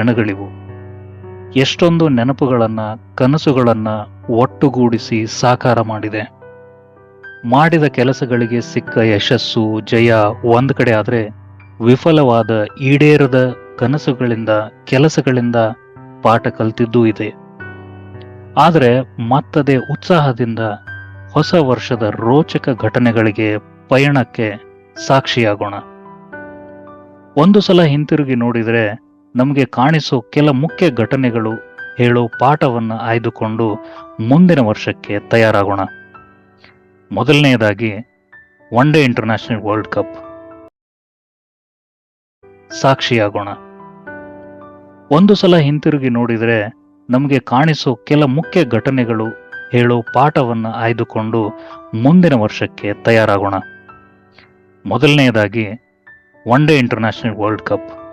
ಕ್ಷಣಗಳಿವು. ಎಷ್ಟೊಂದು ನೆನಪುಗಳನ್ನ, ಕನಸುಗಳನ್ನ ಒಟ್ಟುಗೂಡಿಸಿ ಸಾಕಾರ ಮಾಡಿದೆ. ಮಾಡಿದ ಕೆಲಸಗಳಿಗೆ ಸಿಕ್ಕ ಯಶಸ್ಸು, ಜಯ ಒಂದ್ ಕಡೆ ಆದ್ರೆ, ವಿಫಲವಾದ ಈಡೇರದ ಕನಸುಗಳಿಂದ, ಕೆಲಸಗಳಿಂದ ಪಾಠ ಕಲ್ತಿದ್ದೂ ಇದೆ. ಆದರೆ ಮತ್ತದೇ ಉತ್ಸಾಹದಿಂದ ಹೊಸ ವರ್ಷದ ರೋಚಕ ಘಟನೆಗಳಿಗೆ, ಪಯಣಕ್ಕೆ ಸಾಕ್ಷಿಯಾಗೋಣ. ಒಂದು ಸಲ ಹಿಂತಿರುಗಿ ನೋಡಿದರೆ ನಮಗೆ ಕಾಣಿಸೋ ಕೆಲ ಮುಖ್ಯ ಘಟನೆಗಳು ಹೇಳೋ ಪಾಠವನ್ನು ಆಯ್ದುಕೊಂಡು ಮುಂದಿನ ವರ್ಷಕ್ಕೆ ತಯಾರಾಗೋಣ. ಮೊದಲನೆಯದಾಗಿ, one day international world cup ಸಾಕ್ಷಿಯಾಗೋಣ. ಒಂದು ಸಲ ಹಿಂತಿರುಗಿ ನೋಡಿದರೆ ನಮಗೆ ಕಾಣಿಸೋ ಕೆಲ ಮುಖ್ಯ ಘಟನೆಗಳು ಹೇಳೋ ಪಾಠವನ್ನು ಆಯ್ದುಕೊಂಡು ಮುಂದಿನ ವರ್ಷಕ್ಕೆ ತಯಾರಾಗೋಣ. ಮೊದಲನೆಯದಾಗಿ, one day international world cup